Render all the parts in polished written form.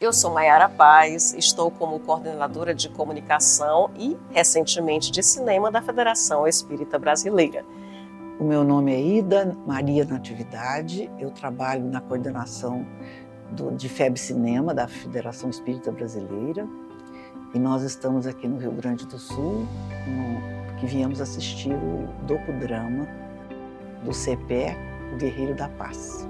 Eu sou Maiara Paz, estou como coordenadora de comunicação e, recentemente, de cinema da Federação Espírita Brasileira. O meu nome é Ida Maria Natividade, eu trabalho na coordenação de FEB Cinema, da Federação Espírita Brasileira, e nós estamos aqui no Rio Grande do Sul, que viemos assistir o docudrama do CEPE, O Guerreiro da Paz.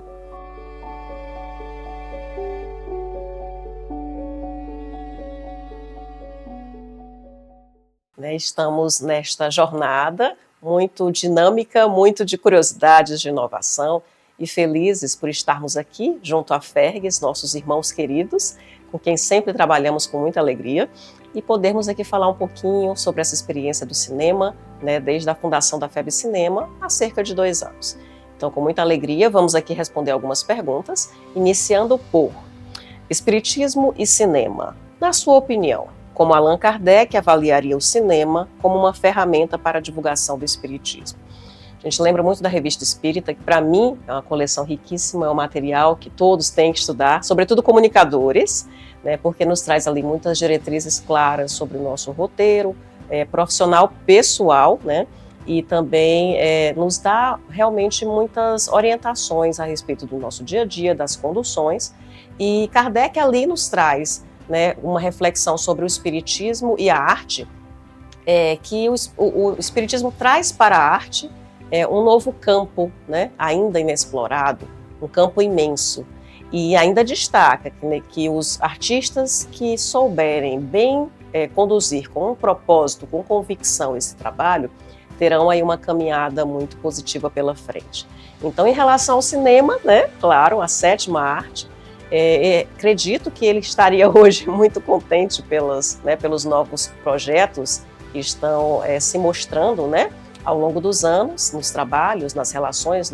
Estamos nesta jornada muito dinâmica, muito de curiosidades de inovação e felizes por estarmos aqui junto à FERGS, nossos irmãos queridos, com quem sempre trabalhamos com muita alegria, e podermos aqui falar um pouquinho sobre essa experiência do cinema, desde a fundação da FEB Cinema, há cerca de 2 anos. Então, com muita alegria, vamos aqui responder algumas perguntas, iniciando por Espiritismo e cinema. Na sua opinião, como Allan Kardec avaliaria o cinema como uma ferramenta para a divulgação do espiritismo? A gente lembra muito da Revista Espírita, que para mim é uma coleção riquíssima, é um material que todos têm que estudar, sobretudo comunicadores, porque nos traz ali muitas diretrizes claras sobre o nosso roteiro profissional, pessoal, e também nos dá realmente muitas orientações a respeito do nosso dia a dia, das conduções, e Kardec ali nos traz uma reflexão sobre o espiritismo e a arte, que o espiritismo traz para a arte um novo campo, ainda inexplorado, um campo imenso, e ainda destaca que os artistas que souberem bem conduzir com um propósito, com convicção esse trabalho, terão aí uma caminhada muito positiva pela frente. Então, em relação ao cinema, claro, a 7ª arte, acredito que ele estaria hoje muito contente pelos novos projetos que estão se mostrando ao longo dos anos, nos trabalhos, nas relações,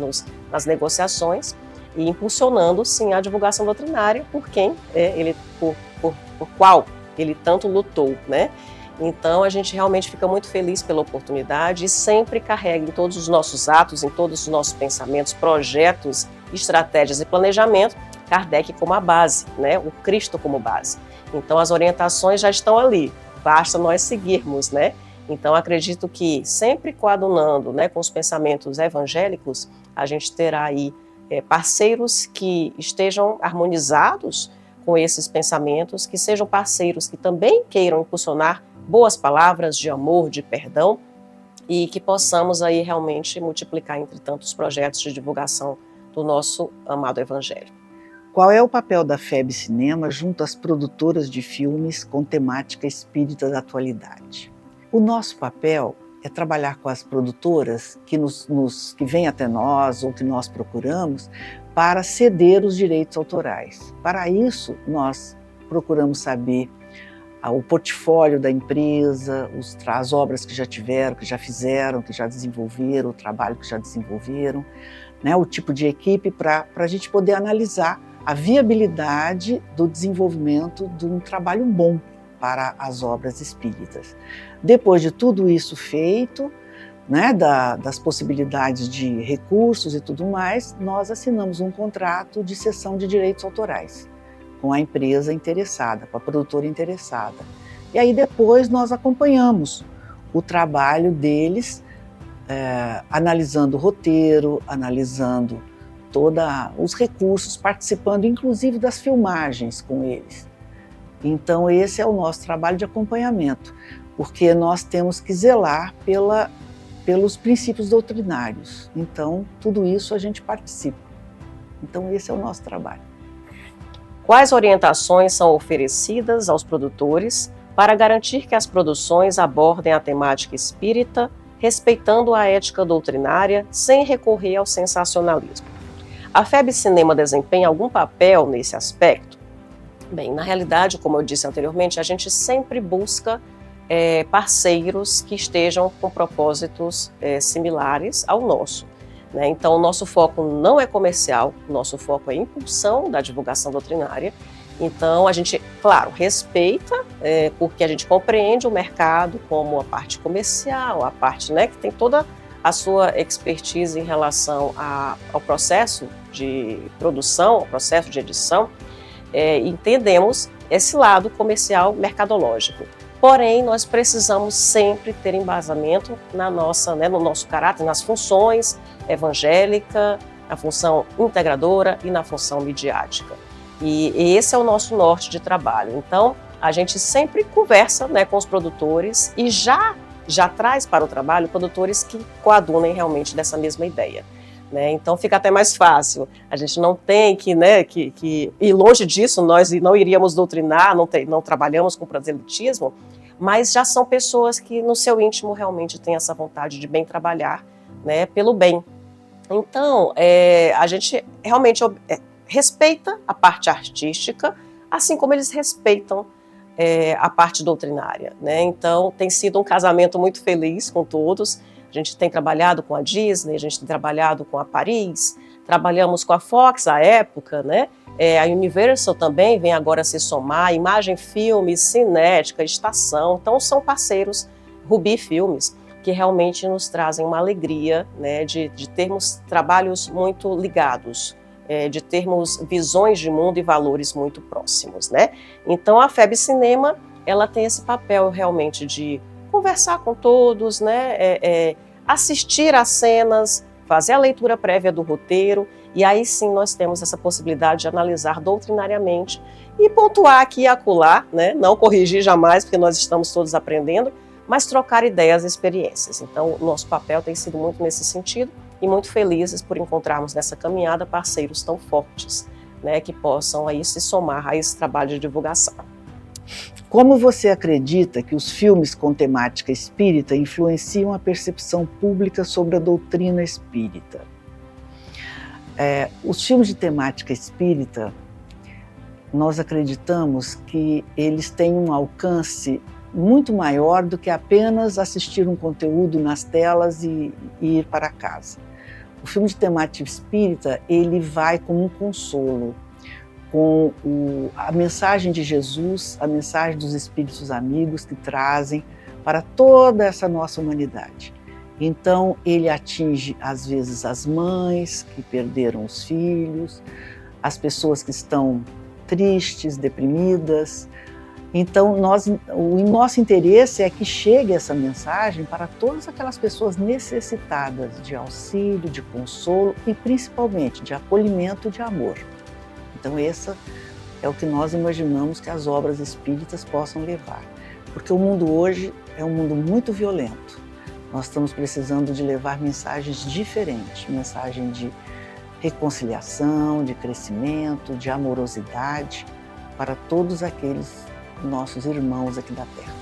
nas negociações, e impulsionando sim a divulgação doutrinária por qual ele tanto lutou, Então a gente realmente fica muito feliz pela oportunidade e sempre carrega em todos os nossos atos, em todos os nossos pensamentos, projetos, estratégias e planejamento, Kardec como a base, o Cristo como base. Então as orientações já estão ali, basta nós seguirmos, Então acredito que sempre coadunando, com os pensamentos evangélicos, a gente terá aí parceiros que estejam harmonizados com esses pensamentos, que sejam parceiros que também queiram impulsionar boas palavras de amor, de perdão, e que possamos aí realmente multiplicar entre tantos projetos de divulgação do nosso amado Evangelho. Qual é o papel da FEB Cinema junto às produtoras de filmes com temática espírita da atualidade? O nosso papel é trabalhar com as produtoras que vêm até nós ou que nós procuramos para ceder os direitos autorais. Para isso, nós procuramos saber o portfólio da empresa, as obras que já tiveram, que já fizeram, que já desenvolveram, o trabalho que já desenvolveram, o tipo de equipe para a gente poder analisar a viabilidade do desenvolvimento de um trabalho bom para as obras espíritas. Depois de tudo isso feito, das possibilidades de recursos e tudo mais, nós assinamos um contrato de cessão de direitos autorais com a empresa interessada, com a produtora interessada. E aí depois nós acompanhamos o trabalho deles, analisando o roteiro, analisando todos os recursos, participando inclusive das filmagens com eles. Então esse é o nosso trabalho de acompanhamento, porque nós temos que zelar pelos princípios doutrinários. Então tudo isso a gente participa. Então esse é o nosso trabalho. Quais orientações são oferecidas aos produtores para garantir que as produções abordem a temática espírita, respeitando a ética doutrinária, sem recorrer ao sensacionalismo? A FEB Cinema desempenha algum papel nesse aspecto? Bem, na realidade, como eu disse anteriormente, a gente sempre busca parceiros que estejam com propósitos similares ao nosso. Então, o nosso foco não é comercial, o nosso foco é impulsão da divulgação doutrinária. Então, a gente, claro, respeita, porque a gente compreende o mercado como a parte comercial, a parte que tem toda a sua expertise em relação ao processo de produção, ao processo de edição, entendemos esse lado comercial mercadológico. Porém, nós precisamos sempre ter embasamento na nossa, no nosso caráter, nas funções evangélica, na função integradora e na função midiática. E esse é o nosso norte de trabalho. Então, a gente sempre conversa, com os produtores e já traz para o trabalho produtores que coadunem realmente dessa mesma ideia. Então fica até mais fácil, a gente não tem que ir longe disso, nós não iríamos doutrinar, não trabalhamos com proselitismo, mas já são pessoas que no seu íntimo realmente têm essa vontade de bem trabalhar, pelo bem. Então a gente realmente respeita a parte artística, assim como eles respeitam a parte doutrinária. Então tem sido um casamento muito feliz com todos. A gente tem trabalhado com a Disney, a gente tem trabalhado com a Paris, trabalhamos com a Fox à época, a Universal também vem agora se somar, Imagem Filmes, Cinética, Estação, então são parceiros, Rubi Filmes, que realmente nos trazem uma alegria de termos trabalhos muito ligados, de termos visões de mundo e valores muito próximos. Então a FEB Cinema, ela tem esse papel realmente de conversar com todos, assistir às cenas, fazer a leitura prévia do roteiro, e aí sim nós temos essa possibilidade de analisar doutrinariamente e pontuar aqui e acolá, não corrigir jamais, porque nós estamos todos aprendendo, mas trocar ideias e experiências. Então, o nosso papel tem sido muito nesse sentido e muito felizes por encontrarmos nessa caminhada parceiros tão fortes, que possam aí se somar a esse trabalho de divulgação. Como você acredita que os filmes com temática espírita influenciam a percepção pública sobre a doutrina espírita? Os filmes de temática espírita, nós acreditamos que eles têm um alcance muito maior do que apenas assistir um conteúdo nas telas e ir para casa. O filme de temática espírita, ele vai como um consolo, com a mensagem de Jesus, a mensagem dos espíritos amigos que trazem para toda essa nossa humanidade. Então, ele atinge, às vezes, as mães que perderam os filhos, as pessoas que estão tristes, deprimidas. Então, o nosso interesse é que chegue essa mensagem para todas aquelas pessoas necessitadas de auxílio, de consolo e, principalmente, de acolhimento e de amor. Então, esse é o que nós imaginamos que as obras espíritas possam levar. Porque o mundo hoje é um mundo muito violento. Nós estamos precisando de levar mensagens diferentes, mensagem de reconciliação, de crescimento, de amorosidade para todos aqueles nossos irmãos aqui da Terra.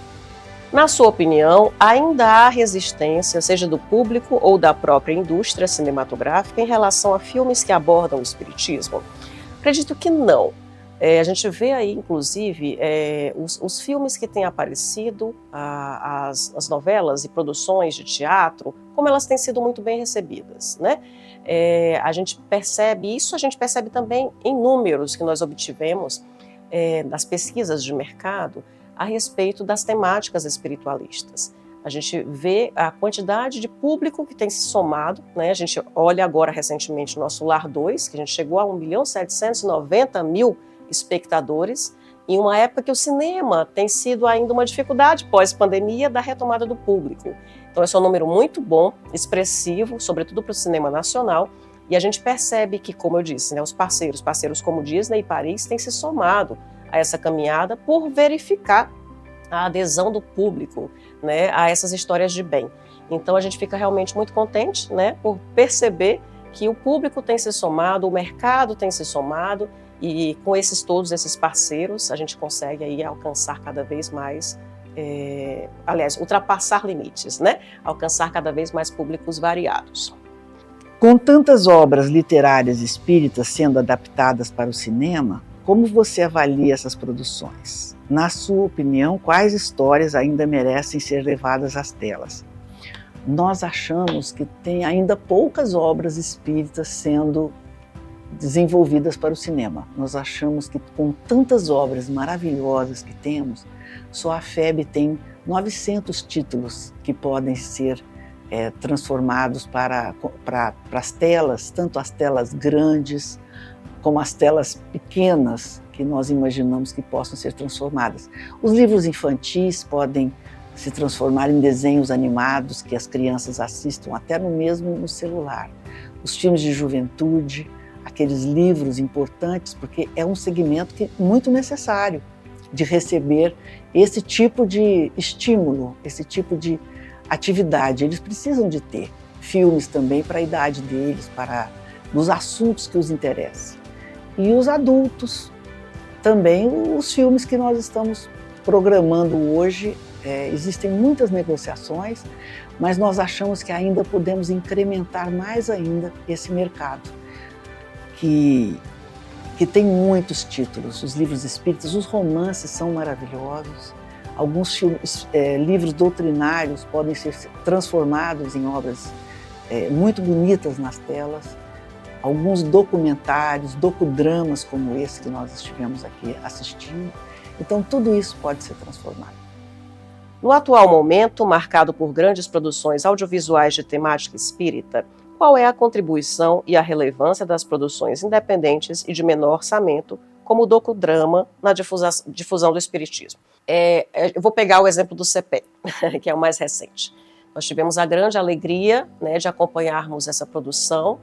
Na sua opinião, ainda há resistência, seja do público ou da própria indústria cinematográfica, em relação a filmes que abordam o espiritismo? Acredito que não. A gente vê aí, inclusive, os filmes que têm aparecido, as novelas e produções de teatro, como elas têm sido muito bem recebidas, a gente percebe isso, a gente percebe também em números que nós obtivemos das pesquisas de mercado a respeito das temáticas espiritualistas. A gente vê a quantidade de público que tem se somado, A gente olha agora recentemente o nosso Lar 2, que a gente chegou a 1.790.000 espectadores, em uma época que o cinema tem sido ainda uma dificuldade pós-pandemia da retomada do público. Então esse é um número muito bom, expressivo, sobretudo para o cinema nacional, e a gente percebe que, como eu disse, os parceiros como Disney e Paris têm se somado a essa caminhada por verificar a adesão do público, a essas histórias de bem. Então a gente fica realmente muito contente, por perceber que o público tem se somado, o mercado tem se somado, e com todos esses parceiros a gente consegue aí alcançar cada vez mais, ultrapassar limites, alcançar cada vez mais públicos variados. Com tantas obras literárias espíritas sendo adaptadas para o cinema, como você avalia essas produções? Na sua opinião, quais histórias ainda merecem ser levadas às telas? Nós achamos que tem ainda poucas obras espíritas sendo desenvolvidas para o cinema. Nós achamos que com tantas obras maravilhosas que temos, só a FEB tem 900 títulos que podem ser transformados para as telas, tanto as telas grandes como as telas pequenas, que nós imaginamos que possam ser transformadas. Os livros infantis podem se transformar em desenhos animados que as crianças assistam até mesmo no celular. Os filmes de juventude, aqueles livros importantes, porque é um segmento muito necessário de receber esse tipo de estímulo, esse tipo de atividade. Eles precisam de ter filmes também para a idade deles, para os assuntos que os interessam. E os adultos, também os filmes que nós estamos programando hoje. Existem muitas negociações, mas nós achamos que ainda podemos incrementar mais ainda esse mercado, que tem muitos títulos. Os livros espíritas, os romances são maravilhosos, alguns livros doutrinários podem ser transformados em obras muito bonitas nas telas, alguns documentários, docudramas como esse que nós estivemos aqui assistindo. Então tudo isso pode ser transformado. No atual momento, marcado por grandes produções audiovisuais de temática espírita, qual é a contribuição e a relevância das produções independentes e de menor orçamento, como o docudrama, na difusão do espiritismo? Eu vou pegar o exemplo do CEPE, que é o mais recente. Nós tivemos a grande alegria, né, de acompanharmos essa produção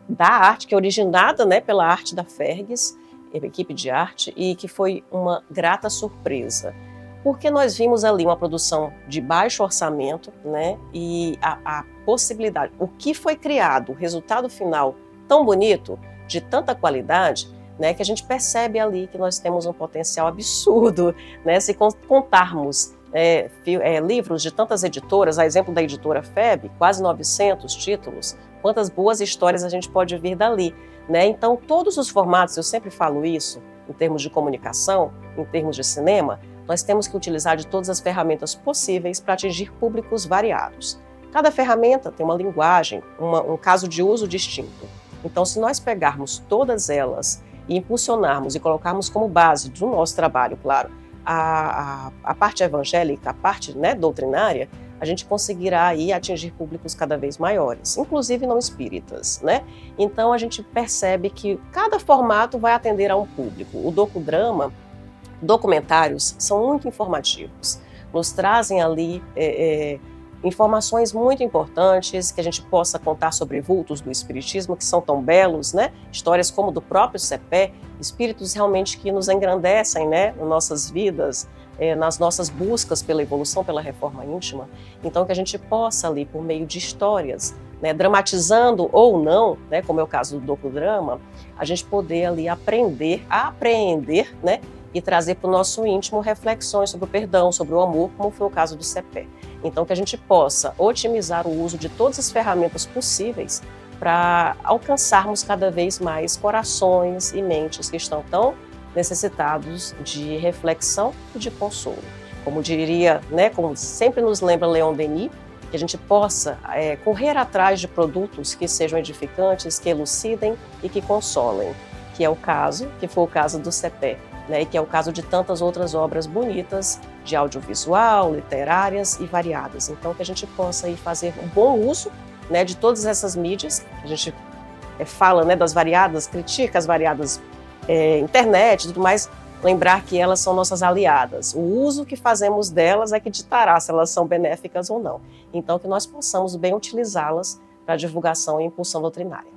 da arte, que é originada, né, pela arte da Fergues, equipe de arte, e que foi uma grata surpresa. Porque nós vimos ali uma produção de baixo orçamento, né, e a possibilidade, o que foi criado, o resultado final tão bonito, de tanta qualidade, né, que a gente percebe ali que nós temos um potencial absurdo, né, se contarmos livros de tantas editoras, a exemplo da editora FEB, quase 900 títulos, quantas boas histórias a gente pode vir dali, né? Então, todos os formatos, eu sempre falo isso, em termos de comunicação, em termos de cinema, nós temos que utilizar de todas as ferramentas possíveis para atingir públicos variados. Cada ferramenta tem uma linguagem, um caso de uso distinto. Então, se nós pegarmos todas elas e impulsionarmos e colocarmos como base do nosso trabalho, claro, a parte evangélica, a parte, né, doutrinária, a gente conseguirá aí atingir públicos cada vez maiores, inclusive não espíritas, né? Então, a gente percebe que cada formato vai atender a um público. O docudrama, documentários são muito informativos, nos trazem ali informações muito importantes, que a gente possa contar sobre vultos do espiritismo, que são tão belos, né? Histórias como do próprio CEPE, espíritos realmente que nos engrandecem, né, nas nossas vidas, nas nossas buscas pela evolução, pela reforma íntima. Então, que a gente possa ali, por meio de histórias, né, dramatizando ou não, né, como é o caso do docudrama, a gente poder ali aprender a apreender, né, e trazer para o nosso íntimo reflexões sobre o perdão, sobre o amor, como foi o caso do CEPE. Então, que a gente possa otimizar o uso de todas as ferramentas possíveis para alcançarmos cada vez mais corações e mentes que estão tão necessitados de reflexão e de consolo. Como diria, né, como sempre nos lembra Leon Denis, que a gente possa correr atrás de produtos que sejam edificantes, que elucidem e que consolem, que é o caso, que foi o caso do CEPE, né, e que é o caso de tantas outras obras bonitas, de audiovisual, literárias e variadas. Então, que a gente possa aí fazer um bom uso, né, de todas essas mídias. A gente fala, né, das variadas, critica as variadas internet e tudo mais, lembrar que elas são nossas aliadas. O uso que fazemos delas é que ditará se elas são benéficas ou não. Então, que nós possamos bem utilizá-las para a divulgação e impulsão doutrinária.